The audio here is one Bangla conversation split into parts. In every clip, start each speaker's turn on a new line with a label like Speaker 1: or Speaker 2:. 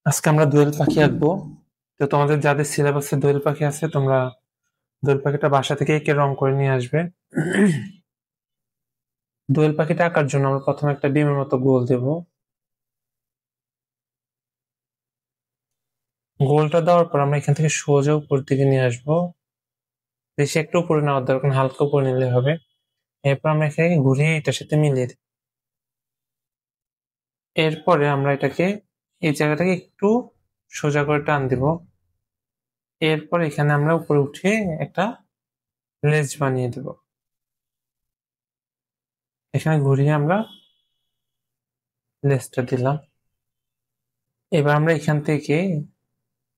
Speaker 1: আজকে আমরা দোয়েল পাখি আঁকবো। তো তোমাদের যাদের সিলেবাসে দোয়েল পাখি আছে তোমরা দোয়েল পাখিটা বাসা থেকে এঁকে রং করে নিয়ে আসবে। দোয়েল পাখিটা আঁকার জন্য আমরা প্রথমে একটা ডিমের মতো গোল দেব। গোলটা দেওয়ার পর আমরা এখান থেকে সোজা উপর দিকে নিয়ে আসবো। বেশি একটু উপরে নেওয়ার দরকার নেই, হালকা উপরে নিলে হবে। এরপর আমরা এখানে ঘুরিয়ে এটার সাথে মিলিয়ে দেব। এরপরে আমরা এটাকে এই জায়গাটাকে একটু সোজা করে টান দিব। এরপর এখানে আমরা উপরে উঠিয়ে একটা লেজ বানিয়ে দেব। এখানে ঘুরিয়ে আমরা লেজটা দিলাম। এবার আমরা এখান থেকে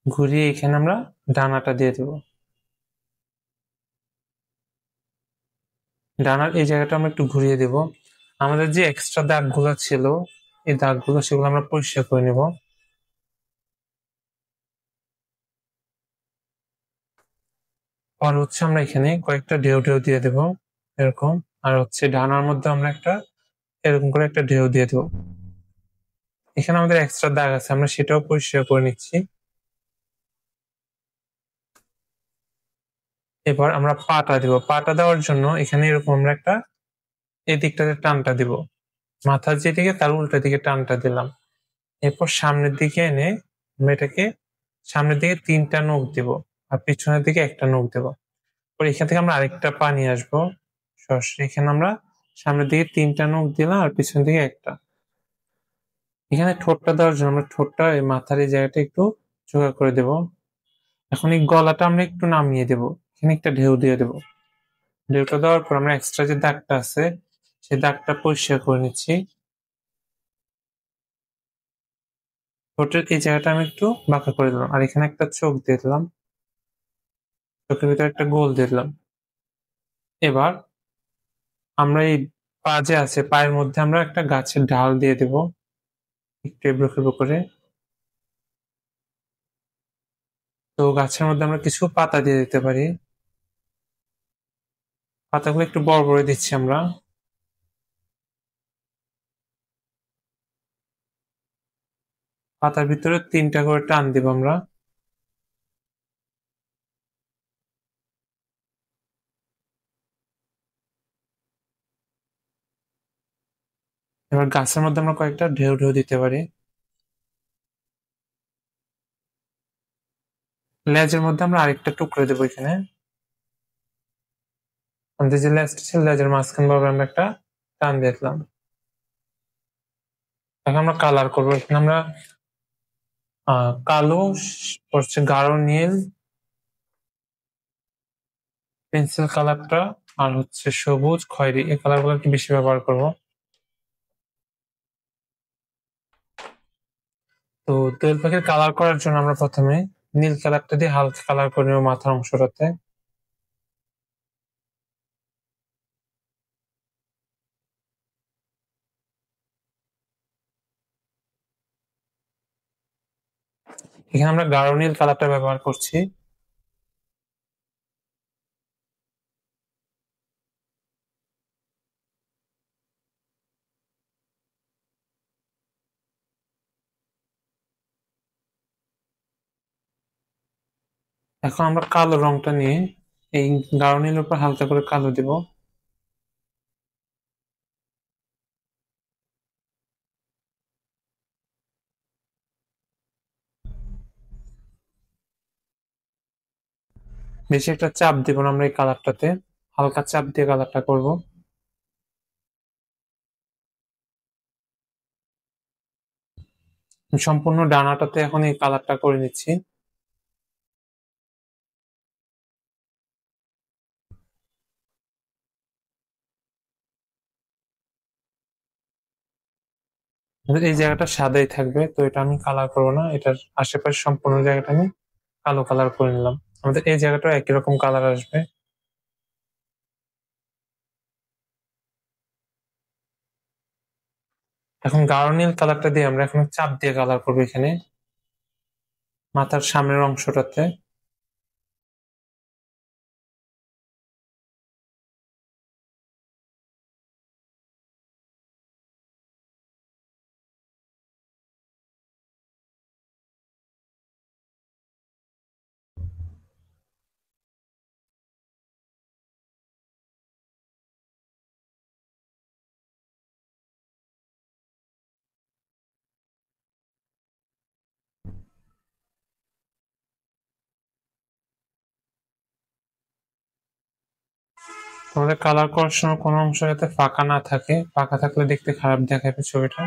Speaker 1: ঘুরিয়ে এখানে আমরা ডানাটা দিয়ে দেবো। ডানার এই জায়গাটা আমরা একটু ঘুরিয়ে দেব। আমাদের যে এক্সট্রা দাগগুলো ছিল এই দাগগুলো সেগুলো আমরা পরিষ্কার করে নেব। আর হচ্ছে আমরা এখানে কয়েকটা ঢেউ ঢেউ দিয়ে দেব এরকম। আর হচ্ছে ডানার মধ্যে আমরা একটা এরকম করে একটা ঢেউ দিয়ে দেব। এখানে আমাদের এক্সট্রা দাগ আছে, আমরা সেটাও পরিষ্কার করে নিচ্ছি। এবার আমরা পাটা দিব। পাটা দেওয়ার জন্য এখানে এরকম আমরা একটা এই দিকটাতে টানটা দিব, মাথার যেদিকে তার উল্টা দিকে টানটা দিলাম। এরপর সামনের দিকে এনে আমরা এটাকে সামনের দিকে ৩টা নখ দিব আর পিছনের দিকে একটা নখ দেব। পরে এখান থেকে আমরা আরেকটা পা নিয়ে আসবো সরাসরি। এখানে আমরা সামনের দিকে ৩টা নখ দিলাম আর পিছনের দিকে একটা। এখানে ঠোঁটটা দেওয়ার জন্য আমরা ঠোঁটটা এই মাথার এই জায়গাটা একটু চোখা করে দেব। এখন এই গলাটা আমরা একটু নামিয়ে দেব, এখানে একটা ঢেউ দিয়ে দেব। ঢেউটা দেওয়ার পর আমরা এক্সট্রা যে দাগটা আছে সেই দাগটা পরিষ্কার করে নিচ্ছি। ঠোঁটের এই জায়গাটা আমি একটু বাঁকা করে দিলাম আর এখানে একটা চোখ দিয়ে দিলাম, চোখের ভিতরে একটা গোল দিয়ে দিলাম। এবার আমরা এই পা যে আছে পায়ের মধ্যে আমরা একটা গাছের ডাল দিয়ে দেব একটু এবড়ো খেবড়ো করে। তো গাছের মধ্যে আমরা কিছু পাতা দিয়ে দিতে পারি। পাতাগুলো একটু বড় বড় দিচ্ছি আমরা। পাতার ভিতরে ৩টা করে টান দিব আমরা। এবার গাছের মধ্যে আমরা কয়েকটা ঢেউ ঢেউ দিতে পারি। লেজের মধ্যে আমরা আরেকটা টুকরো দেবো এখানে। আমাদের যে লেজটা ছিল লেজের মাঝখান বরাবর আমরা একটা টান দিয়ে দিলাম। এখন আমরা কালার করবো। এখানে আমরা কালো, হচ্ছে গাঢ় নীল পেন্সিল কালারটা, আর হচ্ছে সবুজ খয়েরি এই কালার গুলো একটু বেশি ব্যবহার করব। তো দোয়েল পাখির কালার করার জন্য আমরা প্রথমে নীল কালারটা দিয়ে হালকা কালার করে নেবো মাথার অংশটাতে। এখানে আমরা গাঢ় নীল কালারটা ব্যবহার করছি। এখন আমরা কালো রংটা নিয়ে এই গাঢ় নীলের উপর হালকা করে কালো দিব। বেশি একটা চাপ দিব না আমরা এই কালারটাতে, হালকা চাপ দিয়ে কালারটা করব। সম্পূর্ণ ডানাটাতে এখন এই কালারটা করে নিচ্ছি। এই জায়গাটা সাদাই থাকবে, তো এটা আমি কালার করবো না, এটার আশেপাশে সম্পূর্ণ জায়গাটা আমি কালো কালার করে নিলাম। আমাদের এই জায়গাটা একই রকম কালার আসবে। এখন গাঢ় নীল কালারটা দিয়ে আমরা এখন চাপ দিয়ে কালার করবো এখানে মাথার সামনের অংশটাতে। তোমাদের কালার করার সময় কোনো অংশ যাতে ফাঁকা না থাকে, ফাঁকা থাকলে দেখতে খারাপ দেখাবে ছবিটা।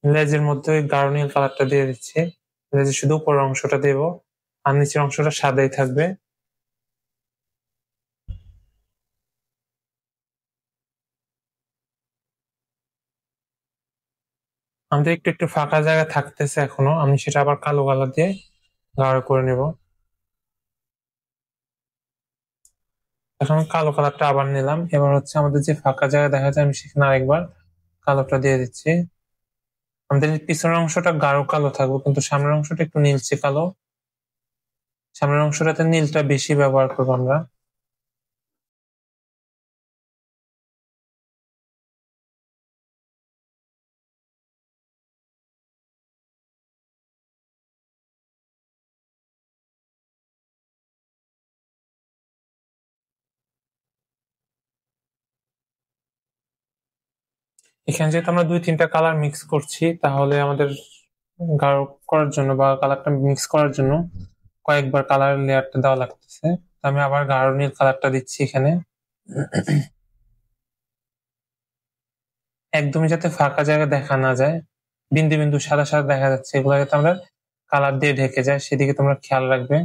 Speaker 1: লেজের মধ্যে ওই গাঢ় নীল কালারটা দিয়ে দিচ্ছি। লেজের শুধু উপরের অংশটা দেব, আর নিচের অংশটা সাদাই থাকবে। আমাদের একটু একটু ফাঁকা জায়গা থাকতেছে এখনো, আমি সেটা আবার কালো কালার দিয়ে গাঢ় করে নেব। এখন কালো কালারটা আবার নিলাম, এবার হচ্ছে আমাদের যে ফাঁকা জায়গা দেখা যায় আমি সেখানে আরেকবার কালোটা দিয়ে দিচ্ছি। আমাদের পিছনের অংশটা গাঢ় কালো থাকবে, কিন্তু সামনের অংশটা একটু নীলচে কালো। সামনের অংশটাতে নীলটা বেশি ব্যবহার করবো আমরা। এখানে যেহেতু আমরা 2-3টা কালার মিক্স করছি, তাহলে আমাদের গাঢ় করার জন্য বা কালারটা মিক্স করার জন্য কয়েকবার কালার লেয়ারটা দেওয়া লাগতেছে। আমি আবার গাঢ় নীল কালারটা দিচ্ছি এখানে। একদমই যাতে ফাঁকা জায়গা দেখা না যায়, বিন্দু বিন্দু সাদা সাদা দেখা যাচ্ছে, এগুলো যাতে আমরা কালার দিয়ে ঢেকে যায় সেদিকে তোমরা খেয়াল রাখবে।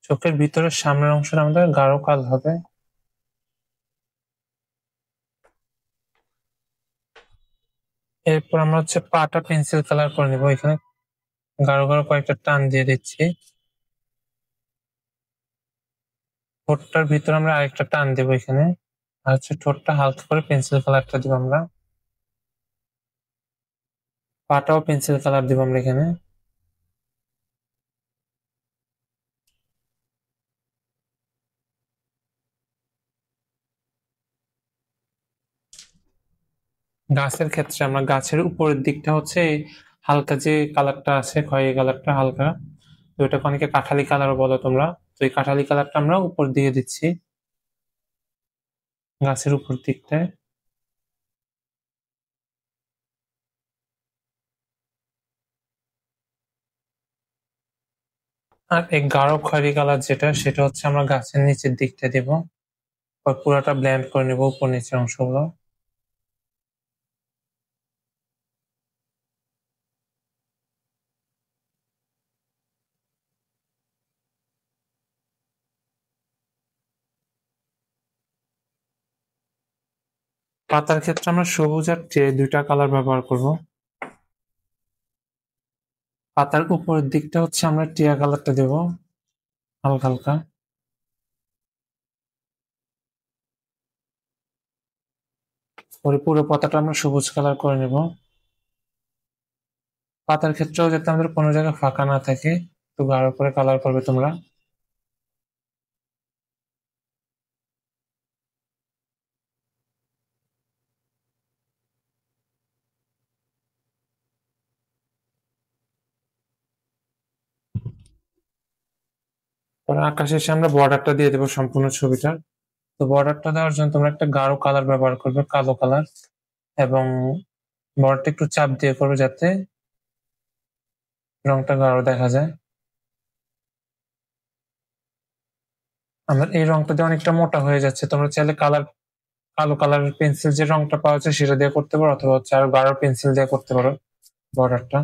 Speaker 1: চোখের ভিতরের সামনের অংশটা আমাদের গাঢ় কাল হবে। এরপর আমরা হচ্ছে পাটা পেন্সিল কালার করে নিবো। এখানে গাঢ় গাঢ় কয়েকটা টান দিয়ে দিচ্ছি। ঠোঁটটার ভিতরে আমরা আরেকটা টান দেবো এখানে, আর হচ্ছে ঠোঁটটা হালকা করে পেন্সিল কালারটা দিব আমরা। পাটাও পেন্সিল কালার দিব আমরা এখানে। গাছের ক্ষেত্রে আমরা গাছের উপরের দিকটা হচ্ছে হালকা যে কালারটা আছে, খয়েরি কালারটা হালকা, তো এটাকে অনেকে কাঠালি কালারও বলো তোমরা। তো এই কাঠালি কালারটা আমরা উপর দিয়ে দিচ্ছি গাছের উপর দিকটায়। আর এই গাঢ় খয়েরি কালার যেটা, সেটা হচ্ছে আমরা গাছের নিচের দিকটা দিব। পুরোটা ব্লেন্ড করে নিব উপর নিচের অংশগুলো। পাতার ক্ষেত্রে আমরা সবুজ আর দুইটা কালার ব্যবহার করব। পাতার উপরের দিকটা হচ্ছে আমরা টিয়া কালারটা দেব হালকা হালকা। পরে পুরো পাতাটা আমরা সবুজ কালার করে নেব। পাতার ক্ষেত্রেও যাতে আমাদের কোনো জায়গায় ফাঁকা না থাকে, একটু গাঢ় করে কালার করবে তোমরা। পরে আকাশের শেষে আমরা বর্ডারটা দিয়ে দেবো সম্পূর্ণ ছবিটার। তো বর্ডারটা দেওয়ার জন্য তোমরা একটা গাঢ় কালার ব্যবহার করবে, কালো কালার, এবং বর্ডারটা একটু চাপ দিয়ে করবে যাতে রংটা গাঢ় দেখা যায়। আমার এই রংটা দিয়ে অনেকটা মোটা হয়ে যাচ্ছে, তোমরা চাইলে কালো কালারের পেন্সিল যে রংটা পাওয়া যায় সেটা দিয়ে করতে পারো, অথবা হচ্ছে আরো গাঢ় পেন্সিল দিয়ে করতে পারো বর্ডারটা।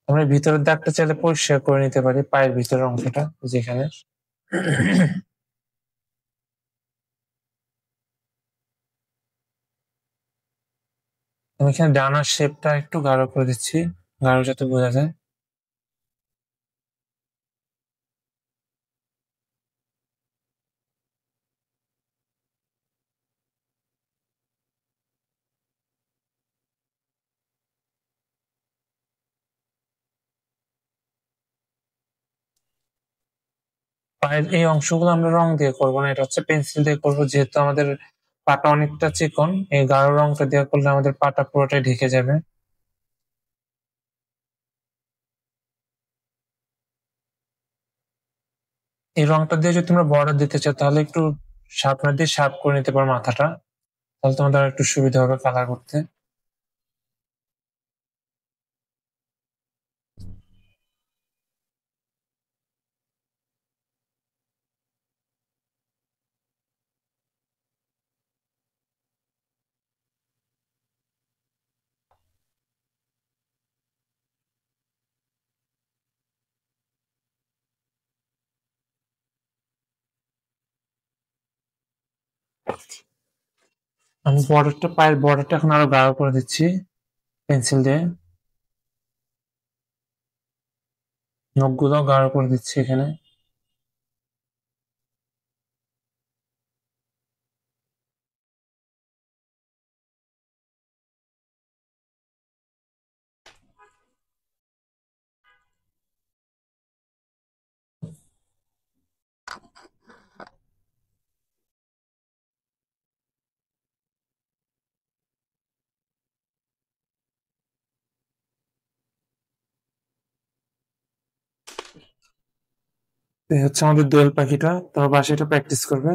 Speaker 1: আমরা ভিতরের দাগটা চাইলে পরিষ্কার করে নিতে পারি, পায়ের ভিতরের অংশটা যেখানে। আমি এখানে ডানার শেপটা একটু গাঢ় করে দিচ্ছি, গাঢ় যাতে বোঝা যায়। পায়ের এই অংশগুলো আমরা রং দিয়ে করবো না, এটা হচ্ছে পেন্সিল দিয়ে করবো, যেহেতু আমাদের পাটা অনেকটা চিকন। এই গাঢ় রংটা দিয়ে করলে আমাদের পাটা পুরোটাই ঢেকে যাবে। এই রংটা দিয়ে যদি তোমরা বর্ডার দিতে চাও তাহলে একটু শার্পনার দিয়ে শার্প করে নিতে পারো মাথাটা, তাহলে তোমাদের আর একটু সুবিধা হবে কালার করতে। আমি পায়ের বর্ডারটা এখন আরো গাঢ় করে দিচ্ছি পেন্সিল দিয়ে। নখগুলো গাঢ় করে দিচ্ছি এখানে। এই হচ্ছে আমাদের দোয়েল পাখিটা, তোমার বাসায় এটা প্র্যাকটিস করবে।